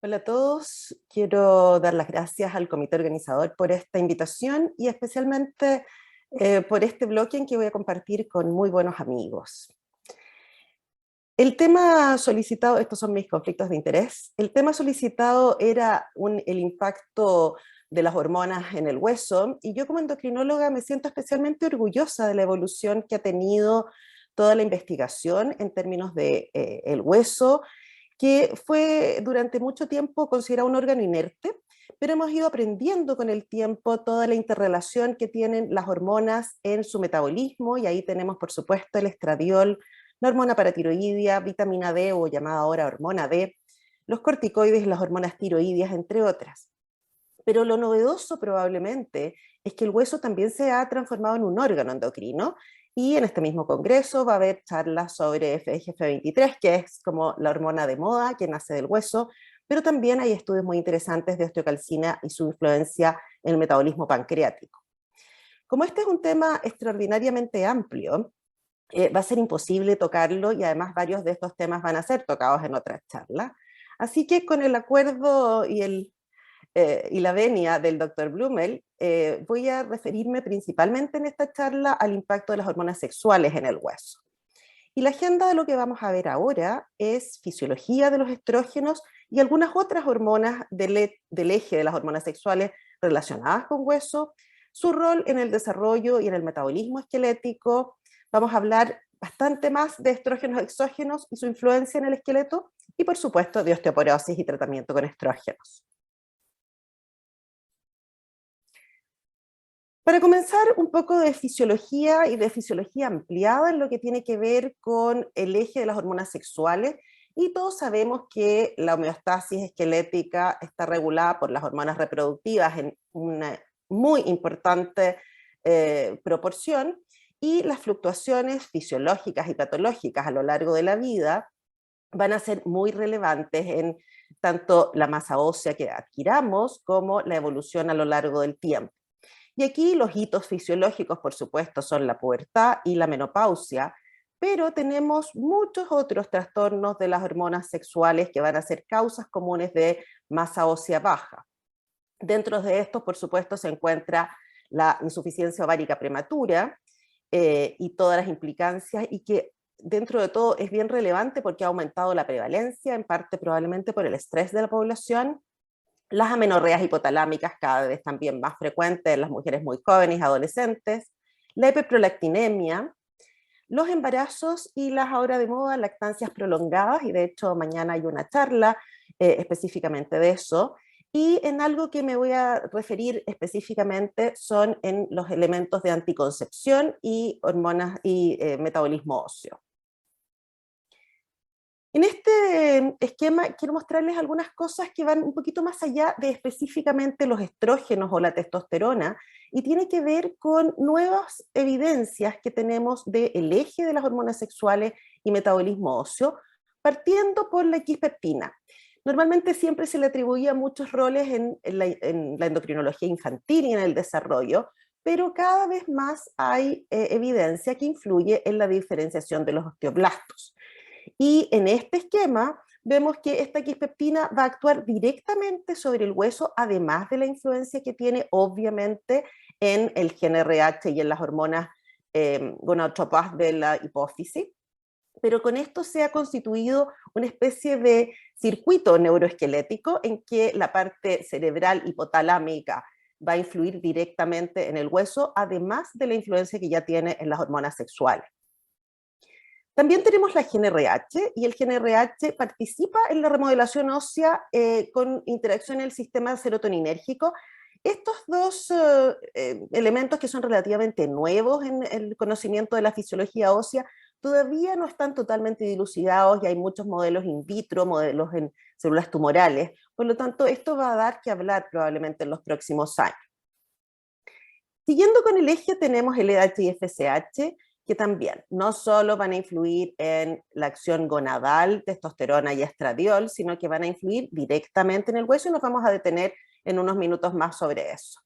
Hola a todos, quiero dar las gracias al comité organizador por esta invitación y especialmente por este bloque en que voy a compartir con muy buenos amigos. El tema solicitado, estos son mis conflictos de interés, el tema solicitado era el impacto de las hormonas en el hueso, y yo como endocrinóloga me siento especialmente orgullosa de la evolución que ha tenido toda la investigación en términos de el hueso, que fue durante mucho tiempo considerado un órgano inerte, pero hemos ido aprendiendo con el tiempo toda la interrelación que tienen las hormonas en su metabolismo, y ahí tenemos por supuesto el estradiol, la hormona paratiroidea, vitamina D o llamada ahora hormona D, los corticoides y las hormonas tiroideas, entre otras. Pero lo novedoso probablemente es que el hueso también se ha transformado en un órgano endocrino, y en este mismo congreso va a haber charlas sobre FGF23, que es como la hormona de moda que nace del hueso, pero también hay estudios muy interesantes de osteocalcina y su influencia en el metabolismo pancreático. Como este es un tema extraordinariamente amplio, va a ser imposible tocarlo, y además varios de estos temas van a ser tocados en otras charlas. Así que con el acuerdo y la venia del Dr. Blumel, voy a referirme principalmente en esta charla al impacto de las hormonas sexuales en el hueso. Y la agenda de lo que vamos a ver ahora es fisiología de los estrógenos y algunas otras hormonas del eje de las hormonas sexuales relacionadas con hueso, su rol en el desarrollo y en el metabolismo esquelético. Vamos a hablar bastante más de estrógenos exógenos y su influencia en el esqueleto, y por supuesto de osteoporosis y tratamiento con estrógenos. Para comenzar, un poco de fisiología y de fisiología ampliada en lo que tiene que ver con el eje de las hormonas sexuales. Y todos sabemos que la homeostasis esquelética está regulada por las hormonas reproductivas en una muy importante proporción, y las fluctuaciones fisiológicas y patológicas a lo largo de la vida van a ser muy relevantes en tanto la masa ósea que adquiramos como la evolución a lo largo del tiempo. Y aquí los hitos fisiológicos, por supuesto, son la pubertad y la menopausia, pero tenemos muchos otros trastornos de las hormonas sexuales que van a ser causas comunes de masa ósea baja. Dentro de estos, por supuesto, se encuentra la insuficiencia ovárica prematura y todas las implicancias, y que dentro de todo es bien relevante porque ha aumentado la prevalencia, en parte probablemente por el estrés de la población. Las amenorreas hipotalámicas cada vez también más frecuentes en las mujeres muy jóvenes y adolescentes, la hiperprolactinemia, los embarazos y las ahora de moda lactancias prolongadas, y de hecho mañana hay una charla específicamente de eso. Y en algo que me voy a referir específicamente son en los elementos de anticoncepción y hormonas y metabolismo óseo. En este esquema quiero mostrarles algunas cosas que van un poquito más allá de específicamente los estrógenos o la testosterona, y tiene que ver con nuevas evidencias que tenemos del eje de las hormonas sexuales y metabolismo óseo, partiendo por la X-peptina. Normalmente siempre se le atribuía muchos roles en la endocrinología infantil y en el desarrollo, pero cada vez más hay evidencia que influye en la diferenciación de los osteoblastos. Y en este esquema vemos que esta X-peptina va a actuar directamente sobre el hueso, además de la influencia que tiene obviamente en el gen RH y en las hormonas gonadotropas de la hipófisis. Pero con esto se ha constituido una especie de circuito neuroesquelético en que la parte cerebral hipotalámica va a influir directamente en el hueso, además de la influencia que ya tiene en las hormonas sexuales. También tenemos la GnRH, y el GnRH participa en la remodelación ósea con interacción en el sistema serotoninérgico. Estos dos elementos, que son relativamente nuevos en el conocimiento de la fisiología ósea, todavía no están totalmente dilucidados, y hay muchos modelos in vitro, modelos en células tumorales. Por lo tanto, esto va a dar que hablar probablemente en los próximos años. Siguiendo con el eje, tenemos el EH y FSH, que también no solo van a influir en la acción gonadal, testosterona y estradiol, sino que van a influir directamente en el hueso, y nos vamos a detener en unos minutos más sobre eso.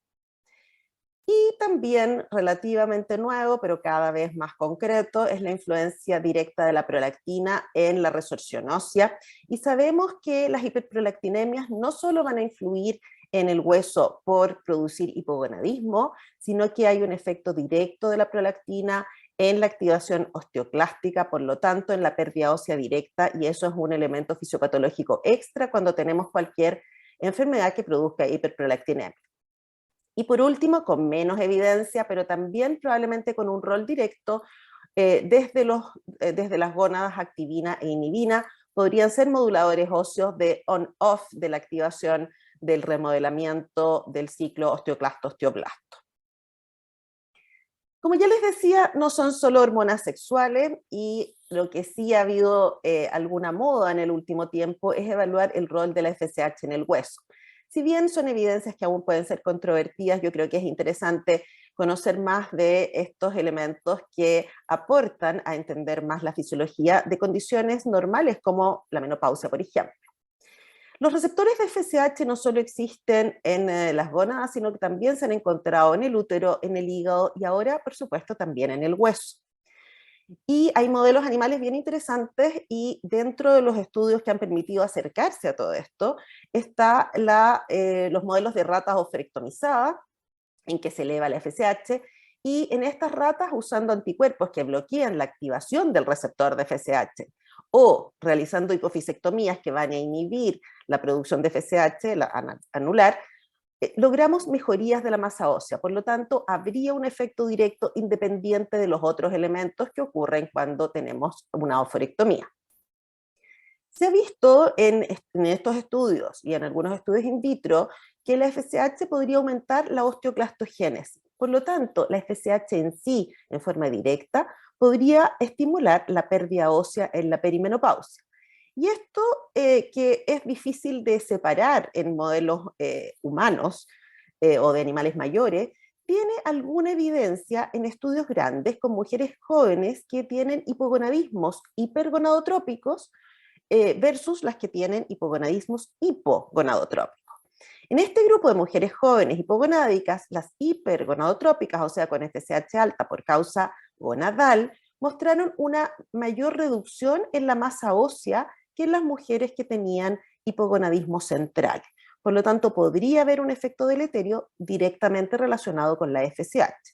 Y también relativamente nuevo, pero cada vez más concreto, es la influencia directa de la prolactina en la resorción ósea. Y sabemos que las hiperprolactinemias no solo van a influir en el hueso por producir hipogonadismo, sino que hay un efecto directo de la prolactina en la activación osteoclástica, por lo tanto en la pérdida ósea directa, y eso es un elemento fisiopatológico extra cuando tenemos cualquier enfermedad que produzca hiperprolactinemia. Y por último, con menos evidencia, pero también probablemente con un rol directo, desde las gónadas activina e inhibina, podrían ser moduladores óseos de on-off de la activación del remodelamiento del ciclo osteoclasto-osteoblasto. Como ya les decía, no son solo hormonas sexuales, y lo que sí ha habido alguna moda en el último tiempo es evaluar el rol de la FSH en el hueso. Si bien son evidencias que aún pueden ser controvertidas, yo creo que es interesante conocer más de estos elementos que aportan a entender más la fisiología de condiciones normales como la menopausia, por ejemplo. Los receptores de FSH no solo existen en las gónadas, sino que también se han encontrado en el útero, en el hígado y ahora, por supuesto, también en el hueso. Y hay modelos animales bien interesantes, y dentro de los estudios que han permitido acercarse a todo esto está los modelos de ratas oferectomizadas, en que se eleva la FSH, y en estas ratas usando anticuerpos que bloquean la activación del receptor de FSH, o realizando hipofisectomías que van a inhibir la producción de FSH, la anular, logramos mejorías de la masa ósea. Por lo tanto, habría un efecto directo independiente de los otros elementos que ocurren cuando tenemos una oforectomía. Se ha visto en estos estudios y en algunos estudios in vitro que la FSH podría aumentar la osteoclastogénesis. Por lo tanto, la FSH en sí, en forma directa, podría estimular la pérdida ósea en la perimenopausia. Y esto, que es difícil de separar en modelos humanos o de animales mayores, tiene alguna evidencia en estudios grandes con mujeres jóvenes que tienen hipogonadismos hipergonadotrópicos versus las que tienen hipogonadismos hipogonadotrópicos. En este grupo de mujeres jóvenes hipogonádicas, las hipergonadotrópicas, o sea, con FSH alta por causa gonadal, mostraron una mayor reducción en la masa ósea que en las mujeres que tenían hipogonadismo central. Por lo tanto, podría haber un efecto deleterio directamente relacionado con la FSH.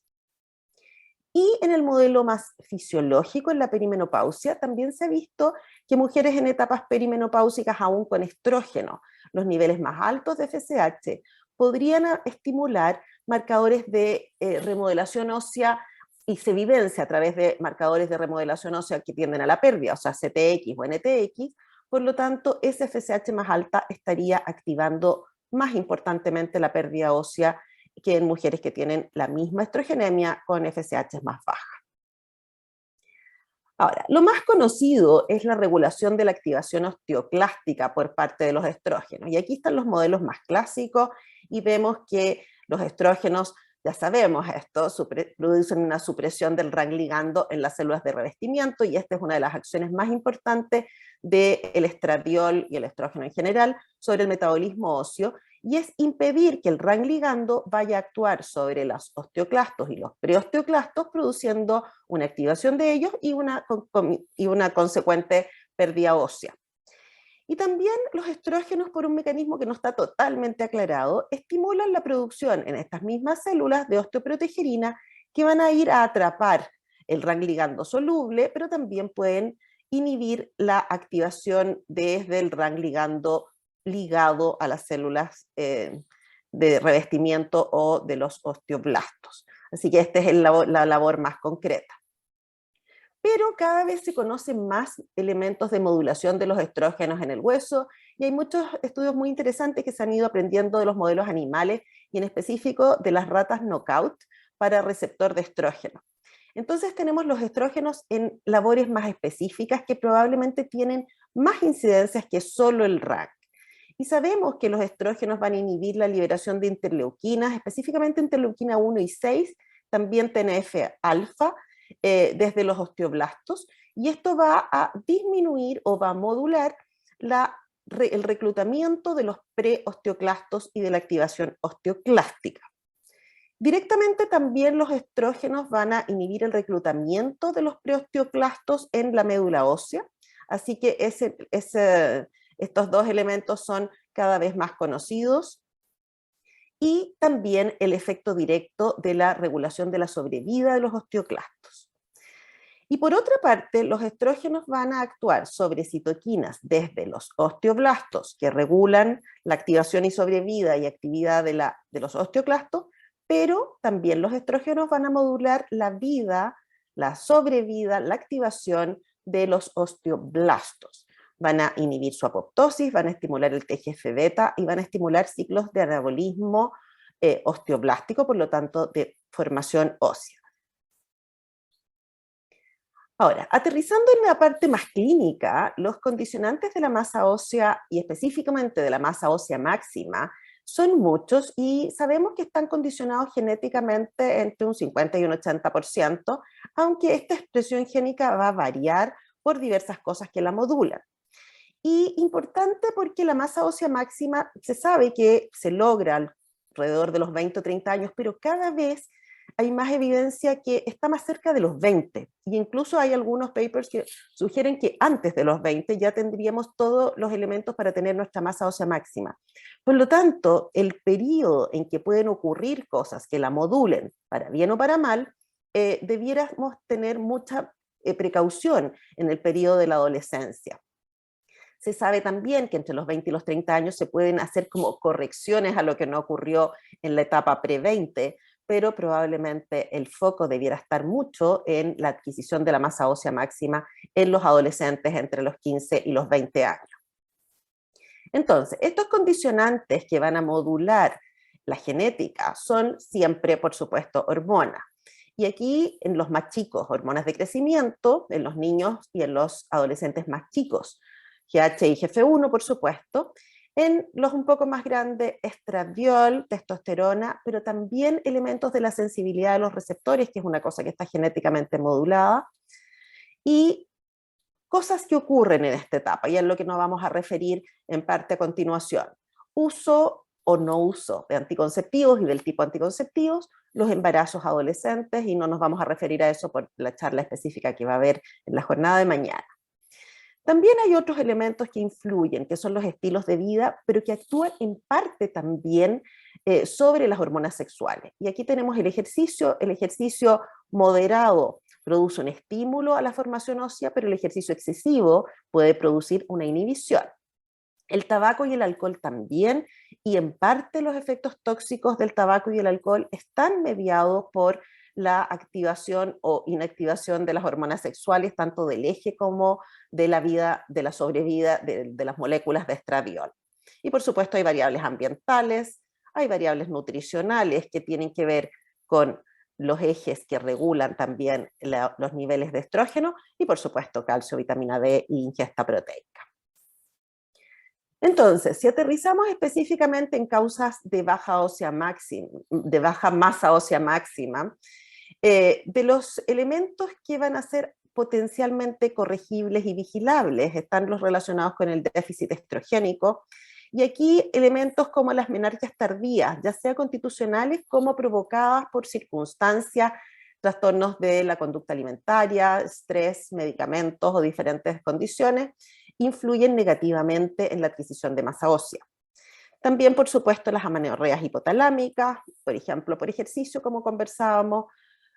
Y en el modelo más fisiológico, en la perimenopausia, también se ha visto que mujeres en etapas perimenopáusicas aún con estrógeno, los niveles más altos de FSH, podrían estimular marcadores de remodelación ósea, y se evidencia a través de marcadores de remodelación ósea que tienden a la pérdida, o sea, CTX o NTX. Por lo tanto, esa FSH más alta estaría activando más importantemente la pérdida ósea que en mujeres que tienen la misma estrogenemia con FSH más baja. Ahora, lo más conocido es la regulación de la activación osteoclástica por parte de los estrógenos. Y aquí están los modelos más clásicos, y vemos que los estrógenos, ya sabemos esto, producen una supresión del RAN ligando en las células de revestimiento, y esta es una de las acciones más importantes del estradiol y el estrógeno en general sobre el metabolismo óseo, y es impedir que el RAN ligando vaya a actuar sobre los osteoclastos y los preosteoclastos, produciendo una activación de ellos y una consecuente pérdida ósea. Y también los estrógenos, por un mecanismo que no está totalmente aclarado, estimulan la producción en estas mismas células de osteoprotegerina, que van a ir a atrapar el RAN ligando soluble, pero también pueden inhibir la activación desde el RAN ligando ligado a las células de revestimiento o de los osteoblastos. Así que esta es la labor más concreta. Pero cada vez se conocen más elementos de modulación de los estrógenos en el hueso, y hay muchos estudios muy interesantes que se han ido aprendiendo de los modelos animales, y en específico de las ratas knockout para receptor de estrógeno. Entonces tenemos los estrógenos en labores más específicas que probablemente tienen más incidencias que solo el RAC. Y sabemos que los estrógenos van a inhibir la liberación de interleuquinas, específicamente interleuquina 1 y 6, también TNF-alfa, desde los osteoblastos, y esto va a disminuir o va a modular el reclutamiento de los preosteoclastos y de la activación osteoclástica. Directamente también los estrógenos van a inhibir el reclutamiento de los preosteoclastos en la médula ósea, así que estos dos elementos son cada vez más conocidos. Y también el efecto directo de la regulación de la sobrevida de los osteoclastos. Y por otra parte, los estrógenos van a actuar sobre citoquinas desde los osteoblastos, que regulan la activación y sobrevida y actividad de los osteoclastos, pero también los estrógenos van a modular la vida, la sobrevida, la activación de los osteoblastos. Van a inhibir su apoptosis, van a estimular el TGF-beta y van a estimular ciclos de anabolismo osteoblástico, por lo tanto de formación ósea. Ahora, aterrizando en la parte más clínica, los condicionantes de la masa ósea y específicamente de la masa ósea máxima son muchos y sabemos que están condicionados genéticamente entre un 50 y un 80%, aunque esta expresión génica va a variar por diversas cosas que la modulan. Y importante porque la masa ósea máxima se sabe que se logra alrededor de los 20 o 30 años, pero cada vez hay más evidencia que está más cerca de los 20. Y incluso hay algunos papers que sugieren que antes de los 20 ya tendríamos todos los elementos para tener nuestra masa ósea máxima. Por lo tanto, el periodo en que pueden ocurrir cosas que la modulen, para bien o para mal, debiéramos tener mucha precaución en el periodo de la adolescencia. Se sabe también que entre los 20 y los 30 años se pueden hacer como correcciones a lo que no ocurrió en la etapa pre-20, pero probablemente el foco debiera estar mucho en la adquisición de la masa ósea máxima en los adolescentes entre los 15 y los 20 años. Entonces, estos condicionantes que van a modular la genética son siempre, por supuesto, hormonas. Y aquí en los más chicos, hormonas de crecimiento, en los niños y en los adolescentes más chicos, GH y GF1, por supuesto. En los un poco más grandes, estradiol, testosterona, pero también elementos de la sensibilidad de los receptores, que es una cosa que está genéticamente modulada, y cosas que ocurren en esta etapa, y es lo que nos vamos a referir en parte a continuación. Uso o no uso de anticonceptivos y del tipo anticonceptivos, los embarazos adolescentes, y no nos vamos a referir a eso por la charla específica que va a haber en la jornada de mañana. También hay otros elementos que influyen, que son los estilos de vida, pero que actúan en parte también sobre las hormonas sexuales. Y aquí tenemos el ejercicio moderado produce un estímulo a la formación ósea, pero el ejercicio excesivo puede producir una inhibición. El tabaco y el alcohol también, y en parte los efectos tóxicos del tabaco y el alcohol están mediados por la activación o inactivación de las hormonas sexuales, tanto del eje como de la vida, de la sobrevida de las moléculas de estradiol. Y por supuesto hay variables ambientales, hay variables nutricionales que tienen que ver con los ejes que regulan también los niveles de estrógeno y por supuesto calcio, vitamina D e ingesta proteica. Entonces, si aterrizamos específicamente en causas de baja masa ósea máxima, de los elementos que van a ser potencialmente corregibles y vigilables están los relacionados con el déficit estrogénico, y aquí elementos como las menarquias tardías, ya sea constitucionales como provocadas por circunstancias, trastornos de la conducta alimentaria, estrés, medicamentos o diferentes condiciones, influyen negativamente en la adquisición de masa ósea. También, por supuesto, las amenorreas hipotalámicas, por ejemplo, por ejercicio, como conversábamos,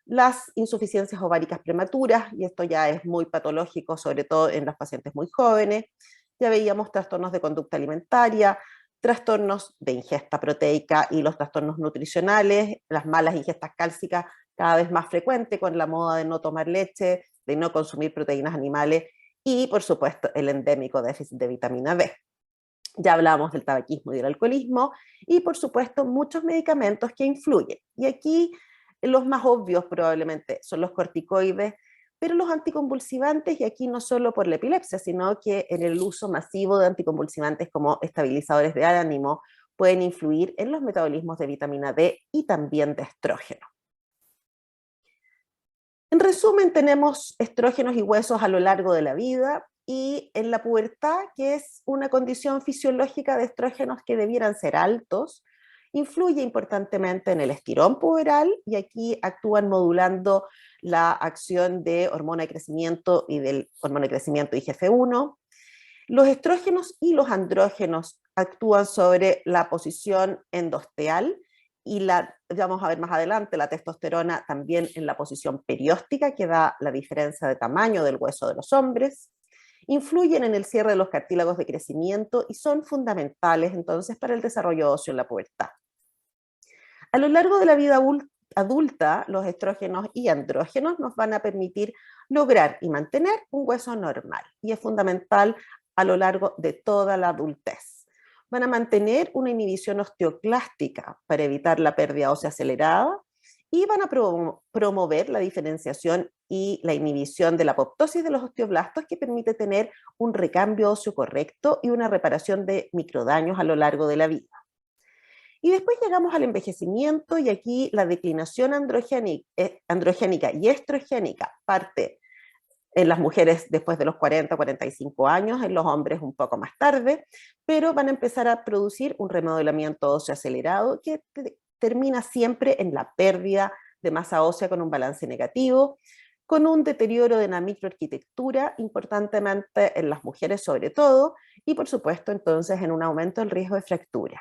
las insuficiencias ováricas prematuras, y esto ya es muy patológico, sobre todo en los pacientes muy jóvenes. Ya veíamos trastornos de conducta alimentaria, trastornos de ingesta proteica y los trastornos nutricionales, las malas ingestas cálcicas cada vez más frecuente con la moda de no tomar leche, de no consumir proteínas animales y, por supuesto, el endémico déficit de vitamina D. Ya hablábamos del tabaquismo y del alcoholismo y, por supuesto, muchos medicamentos que influyen. Y aquí los más obvios probablemente son los corticoides, pero los anticonvulsivantes, y aquí no solo por la epilepsia, sino que en el uso masivo de anticonvulsivantes como estabilizadores de ánimo, pueden influir en los metabolismos de vitamina D y también de estrógeno. En resumen, tenemos estrógenos y huesos a lo largo de la vida, y en la pubertad, que es una condición fisiológica de estrógenos que debieran ser altos, influye importantemente en el estirón puberal y aquí actúan modulando la acción de hormona de crecimiento y del hormona de crecimiento IGF-1. Los estrógenos y los andrógenos actúan sobre la posición endosteal y vamos a ver más adelante, la testosterona también en la posición perióstica, que da la diferencia de tamaño del hueso de los hombres. Influyen en el cierre de los cartílagos de crecimiento y son fundamentales entonces para el desarrollo óseo en la pubertad. A lo largo de la vida adulta, los estrógenos y andrógenos nos van a permitir lograr y mantener un hueso normal, y es fundamental a lo largo de toda la adultez. Van a mantener una inhibición osteoclástica para evitar la pérdida ósea acelerada y van a promover la diferenciación y la inhibición de la apoptosis de los osteoblastos, que permite tener un recambio óseo correcto y una reparación de microdaños a lo largo de la vida. Y después llegamos al envejecimiento, y aquí la declinación androgénica y estrogénica parte en las mujeres después de los 40, 45 años, en los hombres un poco más tarde, pero van a empezar a producir un remodelamiento óseo acelerado que termina siempre en la pérdida de masa ósea con un balance negativo, con un deterioro de la microarquitectura, importantemente en las mujeres sobre todo, y por supuesto entonces en un aumento del riesgo de fractura.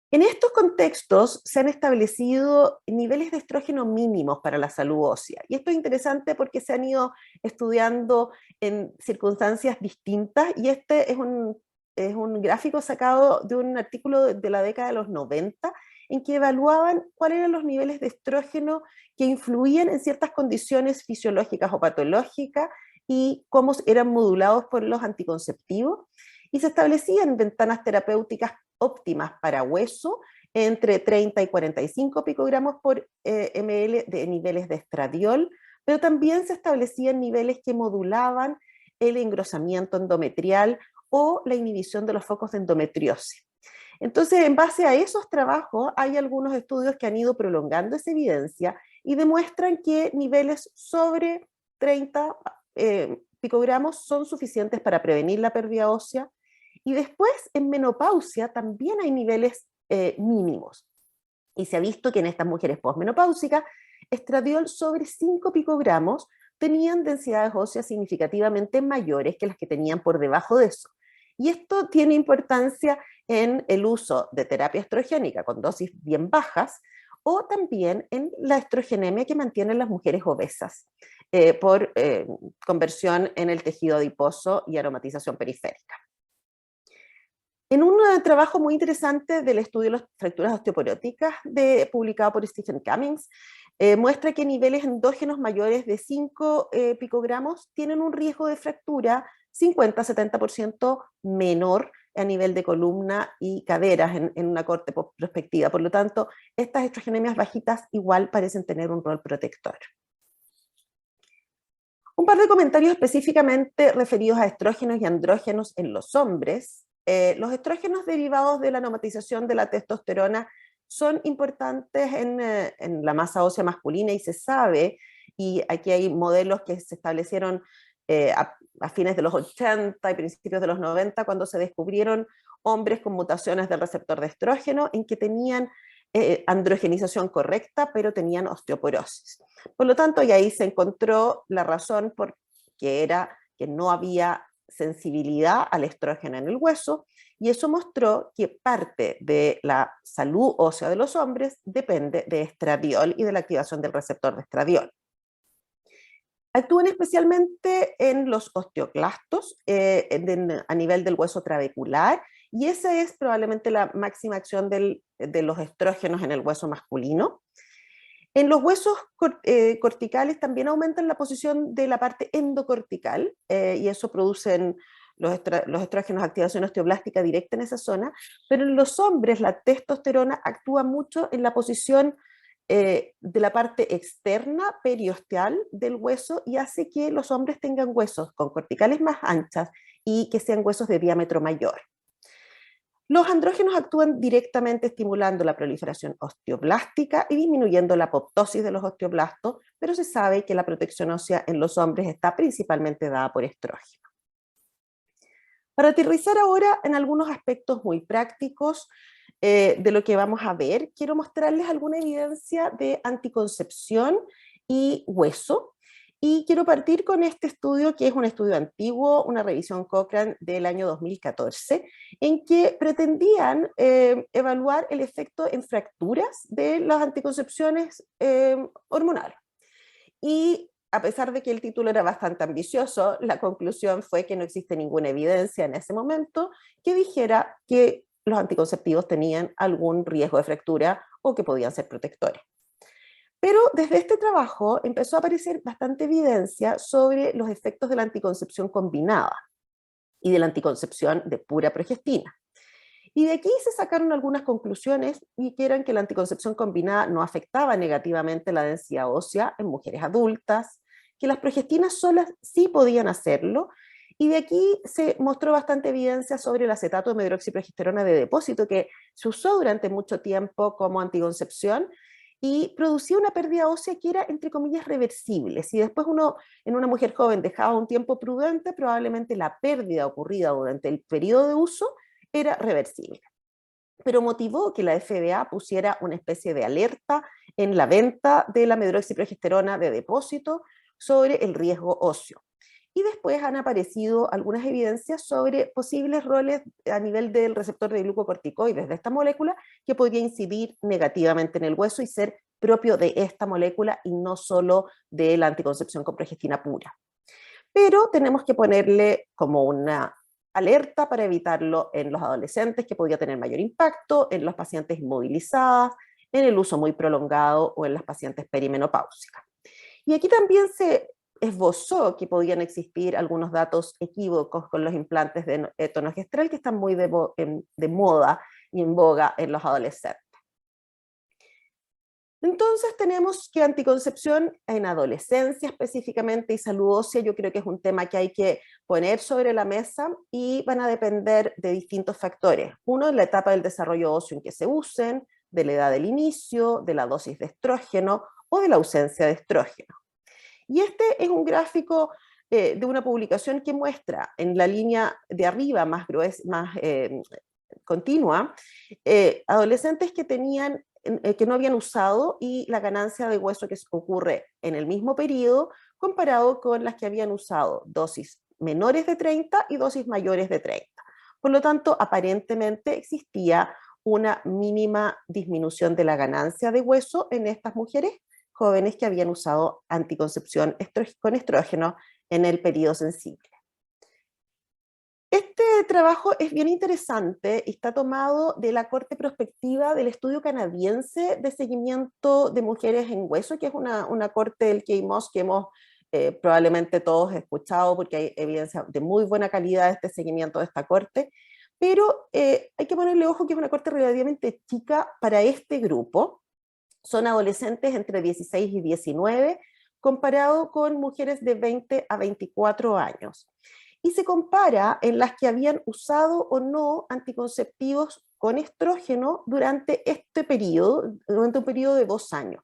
En estos contextos se han establecido niveles de estrógeno mínimos para la salud ósea, y esto es interesante porque se han ido estudiando en circunstancias distintas, y este es un gráfico sacado de un artículo de la década de los 90, en que evaluaban cuáles eran los niveles de estrógeno que influían en ciertas condiciones fisiológicas o patológicas y cómo eran modulados por los anticonceptivos, y se establecían ventanas terapéuticas óptimas para hueso entre 30 y 45 picogramos por ml de niveles de estradiol, pero también se establecían niveles que modulaban el engrosamiento endometrial o la inhibición de los focos de endometriosis. Entonces, en base a esos trabajos, hay algunos estudios que han ido prolongando esa evidencia y demuestran que niveles sobre 30 picogramos son suficientes para prevenir la pérdida ósea. Y después, en menopausia, también hay niveles mínimos. Y se ha visto que en estas mujeres posmenopáusicas, estradiol sobre 5 picogramos tenían densidades óseas significativamente mayores que las que tenían por debajo de eso. Y esto tiene importancia en el uso de terapia estrogénica con dosis bien bajas, o también en la estrogenemia que mantienen las mujeres obesas por conversión en el tejido adiposo y aromatización periférica. En un trabajo muy interesante del estudio de las fracturas osteoporóticas publicado por Stephen Cummings, muestra que niveles endógenos mayores de 5 picogramos tienen un riesgo de fractura 50-70% menor a nivel de columna y caderas en una corte prospectiva. Por lo tanto, estas estrogenemias bajitas igual parecen tener un rol protector. Un par de comentarios específicamente referidos a estrógenos y andrógenos en los hombres. Los estrógenos derivados de la aromatización de la testosterona son importantes en la masa ósea masculina, y se sabe, y aquí hay modelos que se establecieron a fines de los 80 y principios de los 90, cuando se descubrieron hombres con mutaciones del receptor de estrógeno en que tenían androgenización correcta, pero tenían osteoporosis. Por lo tanto, y ahí se encontró la razón por que era que no había sensibilidad al estrógeno en el hueso, y eso mostró que parte de la salud ósea de los hombres depende de estradiol y de la activación del receptor de estradiol. Actúan especialmente en los osteoclastos a nivel del hueso trabecular, y esa es probablemente la máxima acción de los estrógenos en el hueso masculino. En los huesos corticales también aumentan la posición de la parte endocortical, y eso producen los estrógenos activación osteoblástica directa en esa zona, pero en los hombres la testosterona actúa mucho en la posición de la parte externa periosteal del hueso, y hace que los hombres tengan huesos con corticales más anchas y que sean huesos de diámetro mayor. Los andrógenos actúan directamente estimulando la proliferación osteoblástica y disminuyendo la apoptosis de los osteoblastos, pero se sabe que la protección ósea en los hombres está principalmente dada por estrógeno. Para aterrizar ahora en algunos aspectos muy prácticos, de lo que vamos a ver, quiero mostrarles alguna evidencia de anticoncepción y hueso. Y quiero partir con este estudio, que es un estudio antiguo, una revisión Cochrane del año 2014, en que pretendían evaluar el efecto en fracturas de las anticoncepciones hormonales. Y a pesar de que el título era bastante ambicioso, la conclusión fue que no existe ninguna evidencia en ese momento que dijera que los anticonceptivos tenían algún riesgo de fractura o que podían ser protectores. Pero desde este trabajo empezó a aparecer bastante evidencia sobre los efectos de la anticoncepción combinada y de la anticoncepción de pura progestina. Y de aquí se sacaron algunas conclusiones, y que eran que la anticoncepción combinada no afectaba negativamente la densidad ósea en mujeres adultas, que las progestinas solas sí podían hacerlo, y de aquí se mostró bastante evidencia sobre el acetato de medroxiprogesterona de depósito, que se usó durante mucho tiempo como anticoncepción, y producía una pérdida ósea que era, entre comillas, reversible. Si después uno, en una mujer joven, dejaba un tiempo prudente, probablemente la pérdida ocurrida durante el periodo de uso era reversible, pero motivó que la FDA pusiera una especie de alerta en la venta de la medroxiprogesterona de depósito sobre el riesgo óseo. Y después han aparecido algunas evidencias sobre posibles roles a nivel del receptor de glucocorticoides de esta molécula que podría incidir negativamente en el hueso y ser propio de esta molécula y no solo de la anticoncepción con progestina pura. Pero tenemos que ponerle como una alerta para evitarlo en los adolescentes, que podría tener mayor impacto, en los pacientes inmovilizadas, en el uso muy prolongado o en las pacientes perimenopáusicas. Y aquí también se esbozó que podían existir algunos datos equívocos con los implantes de etonogestrel que están muy de moda y en boga en los adolescentes. Entonces tenemos que anticoncepción en adolescencia específicamente y salud ósea, yo creo que es un tema que hay que poner sobre la mesa y van a depender de distintos factores. Uno, la etapa del desarrollo óseo en que se usen, de la edad del inicio, de la dosis de estrógeno o de la ausencia de estrógeno. Y este es un gráfico de una publicación que muestra en la línea de arriba más gruesa, más continua, adolescentes que tenían que no habían usado y la ganancia de hueso que ocurre en el mismo periodo comparado con las que habían usado dosis menores de 30 y dosis mayores de 30. Por lo tanto, aparentemente existía una mínima disminución de la ganancia de hueso en estas mujeres jóvenes que habían usado anticoncepción con estrógeno en el periodo sensible. Este trabajo es bien interesante y está tomado de la corte prospectiva del estudio canadiense de seguimiento de mujeres en hueso, que es una corte del KMOS que hemos probablemente todos escuchado porque hay evidencia de muy buena calidad de este seguimiento de esta corte, pero hay que ponerle ojo que es una corte relativamente chica para este grupo. Son adolescentes entre 16 y 19, comparado con mujeres de 20 a 24 años. Y se compara en las que habían usado o no anticonceptivos con estrógeno durante este periodo, durante un periodo de 2 años.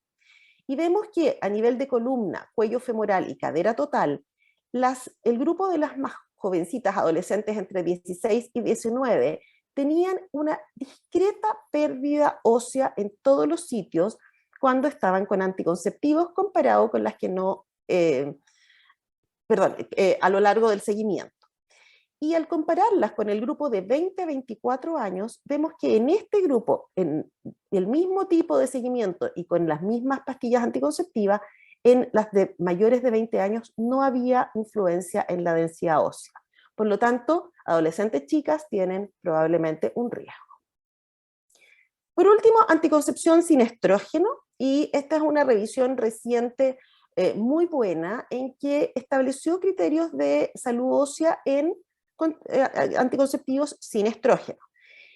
Y vemos que a nivel de columna, cuello femoral y cadera total, el grupo de las más jovencitas adolescentes entre 16 y 19 tenían una discreta pérdida ósea en todos los sitios cuando estaban con anticonceptivos comparado con las que no, a lo largo del seguimiento. Y al compararlas con el grupo de 20 a 24 años, vemos que en este grupo, en el mismo tipo de seguimiento y con las mismas pastillas anticonceptivas, en las de mayores de 20 años no había influencia en la densidad ósea. Por lo tanto, adolescentes chicas tienen probablemente un riesgo. Por último, anticoncepción sin estrógeno, y esta es una revisión reciente muy buena en que estableció criterios de salud ósea en anticonceptivos sin estrógeno.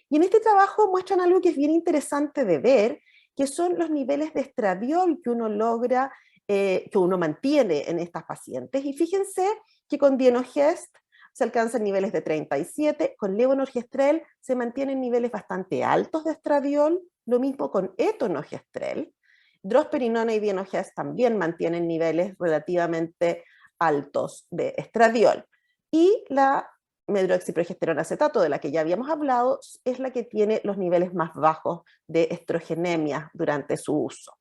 Y en este trabajo muestran algo que es bien interesante de ver, que son los niveles de estradiol que uno logra, que uno mantiene en estas pacientes. Y fíjense que con Dienogest se alcanzan niveles de 37, con levonorgestrel se mantienen niveles bastante altos de estradiol, lo mismo con etonogestrel. Drosperinona y Dienogest también mantienen niveles relativamente altos de estradiol. Y la medroxiprogesterona acetato, de la que ya habíamos hablado, es la que tiene los niveles más bajos de estrogenemia durante su uso.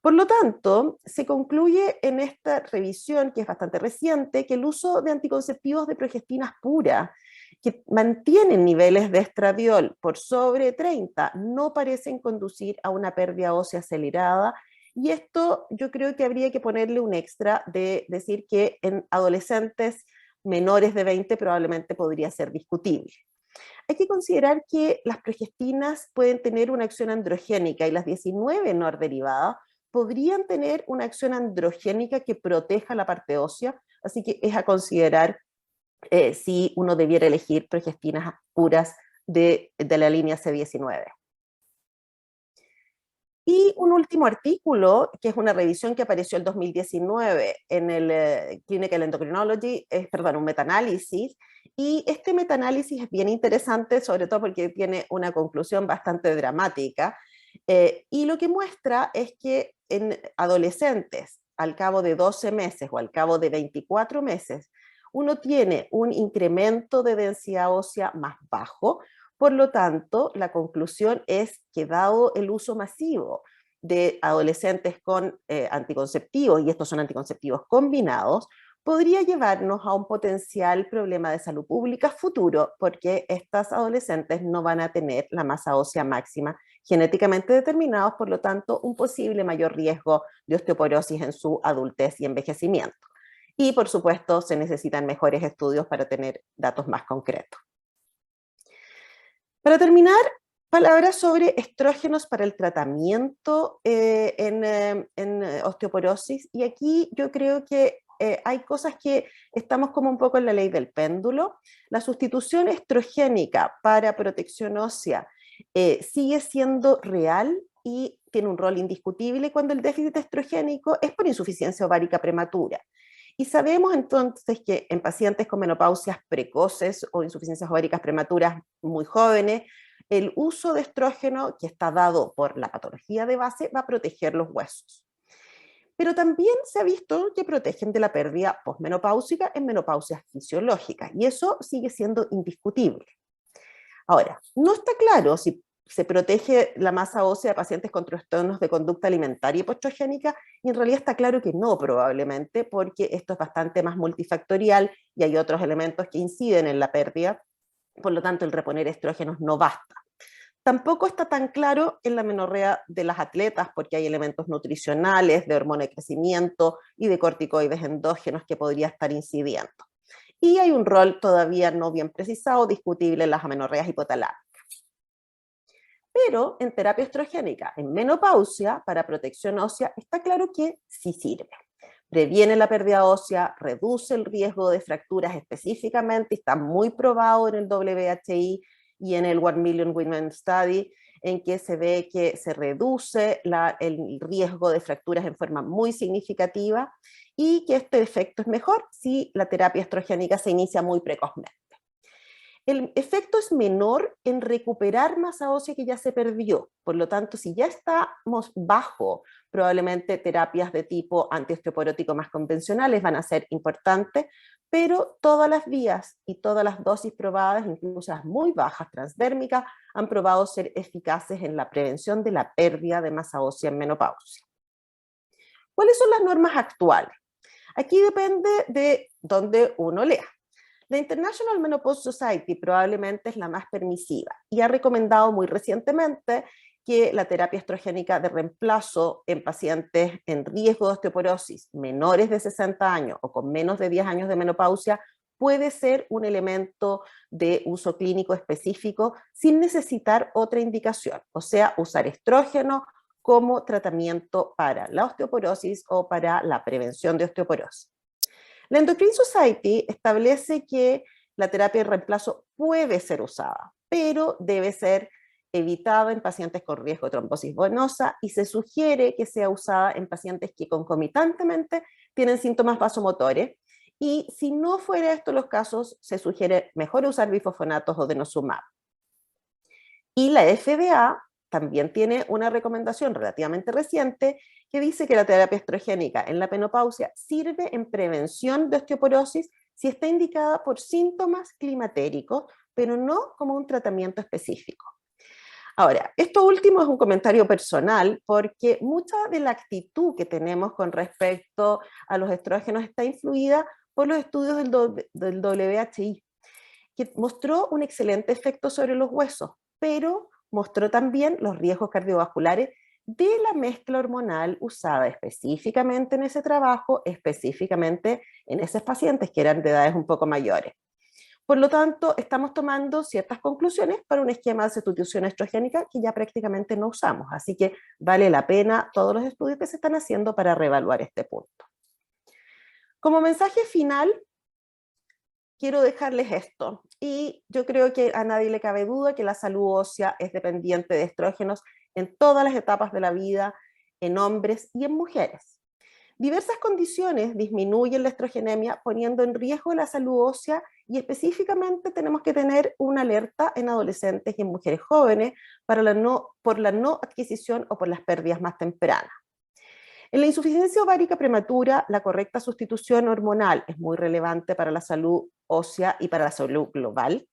Por lo tanto, se concluye en esta revisión, que es bastante reciente, que el uso de anticonceptivos de progestinas pura, que mantienen niveles de estradiol por sobre 30, no parecen conducir a una pérdida ósea acelerada, y esto yo creo que habría que ponerle un extra de decir que en adolescentes menores de 20 probablemente podría ser discutible. Hay que considerar que las progestinas pueden tener una acción androgénica y las 19 norderivadas podrían tener una acción androgénica que proteja la parte ósea, así que es a considerar si uno debiera elegir progestinas puras de la línea C19. Y un último artículo, que es una revisión que apareció en 2019 en el Clinical Endocrinology, perdón, un metaanálisis, y este metaanálisis es bien interesante, sobre todo porque tiene una conclusión bastante dramática, y lo que muestra es que en adolescentes, al cabo de 12 meses o al cabo de 24 meses, uno tiene un incremento de densidad ósea más bajo. Por lo tanto, la conclusión es que dado el uso masivo de adolescentes con anticonceptivos, y estos son anticonceptivos combinados, podría llevarnos a un potencial problema de salud pública futuro, porque estas adolescentes no van a tener la masa ósea máxima genéticamente determinados, por lo tanto, un posible mayor riesgo de osteoporosis en su adultez y envejecimiento. Y, por supuesto, se necesitan mejores estudios para tener datos más concretos. Para terminar, palabras sobre estrógenos para el tratamiento en osteoporosis, y aquí yo creo que hay cosas que estamos como un poco en la ley del péndulo. La sustitución estrogénica para protección ósea sigue siendo real y tiene un rol indiscutible cuando el déficit estrogénico es por insuficiencia ovárica prematura. Y sabemos entonces que en pacientes con menopausias precoces o insuficiencias ováricas prematuras muy jóvenes, el uso de estrógeno, que está dado por la patología de base, va a proteger los huesos. Pero también se ha visto que protegen de la pérdida posmenopáusica en menopausias fisiológicas, y eso sigue siendo indiscutible. Ahora, no está claro si se protege la masa ósea de pacientes con trastornos de conducta alimentaria hipoestrogénica, y en realidad está claro que no, probablemente, porque esto es bastante más multifactorial y hay otros elementos que inciden en la pérdida, por lo tanto el reponer estrógenos no basta. Tampoco está tan claro en la menorrea de las atletas, porque hay elementos nutricionales, de hormona de crecimiento y de corticoides endógenos que podría estar incidiendo. Y hay un rol todavía no bien precisado, discutible en las amenorreas hipotalámicas. Pero en terapia estrogénica, en menopausia, para protección ósea, está claro que sí sirve. Previene la pérdida ósea, reduce el riesgo de fracturas específicamente, está muy probado en el WHI y en el 1 Million Women Study, en que se ve que se reduce el riesgo de fracturas en forma muy significativa, y que este efecto es mejor si la terapia estrogénica se inicia muy precozmente. El efecto es menor en recuperar masa ósea que ya se perdió. Por lo tanto, si ya estamos bajo, probablemente terapias de tipo antiosteoporótico más convencionales van a ser importantes, pero todas las vías y todas las dosis probadas, incluso las muy bajas transdérmicas, han probado ser eficaces en la prevención de la pérdida de masa ósea en menopausia. ¿Cuáles son las normas actuales? Aquí depende de dónde uno lea. La International Menopause Society probablemente es la más permisiva y ha recomendado muy recientemente que la terapia estrogénica de reemplazo en pacientes en riesgo de osteoporosis menores de 60 años o con menos de 10 años de menopausia puede ser un elemento de uso clínico específico sin necesitar otra indicación, o sea, usar estrógeno como tratamiento para la osteoporosis o para la prevención de osteoporosis. La Endocrine Society establece que la terapia de reemplazo puede ser usada, pero debe ser evitada en pacientes con riesgo de trombosis venosa, y se sugiere que sea usada en pacientes que concomitantemente tienen síntomas vasomotores, y si no fuera esto los casos, se sugiere mejor usar bifosfonatos o denosumab. Y la FDA también tiene una recomendación relativamente reciente que dice que la terapia estrogénica en la menopausia sirve en prevención de osteoporosis, si está indicada por síntomas climatéricos, pero no como un tratamiento específico. Ahora, esto último es un comentario personal porque mucha de la actitud que tenemos con respecto a los estrógenos está influida por los estudios del WHI, que mostró un excelente efecto sobre los huesos, pero mostró también los riesgos cardiovasculares de la mezcla hormonal usada específicamente en ese trabajo, específicamente en esos pacientes que eran de edades un poco mayores. Por lo tanto, estamos tomando ciertas conclusiones para un esquema de sustitución estrogénica que ya prácticamente no usamos, así que vale la pena todos los estudios que se están haciendo para reevaluar este punto. Como mensaje final, quiero dejarles esto, y yo creo que a nadie le cabe duda que la salud ósea es dependiente de estrógenos en todas las etapas de la vida, en hombres y en mujeres. Diversas condiciones disminuyen la estrogenemia poniendo en riesgo la salud ósea y específicamente tenemos que tener una alerta en adolescentes y en mujeres jóvenes por la no adquisición o por las pérdidas más tempranas. En la insuficiencia ovárica prematura, la correcta sustitución hormonal es muy relevante para la salud ósea y para la salud global.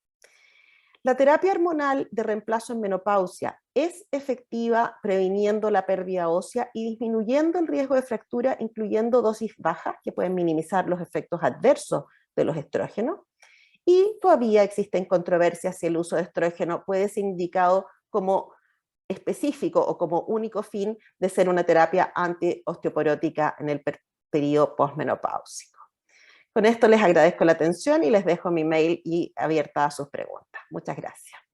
La terapia hormonal de reemplazo en menopausia es efectiva previniendo la pérdida ósea y disminuyendo el riesgo de fractura, incluyendo dosis bajas que pueden minimizar los efectos adversos de los estrógenos. Y todavía existen controversias si el uso de estrógeno puede ser indicado como específico o como único fin de ser una terapia antiosteoporótica en el periodo posmenopáusico. Con esto les agradezco la atención y les dejo mi mail y abierta a sus preguntas. Muchas gracias.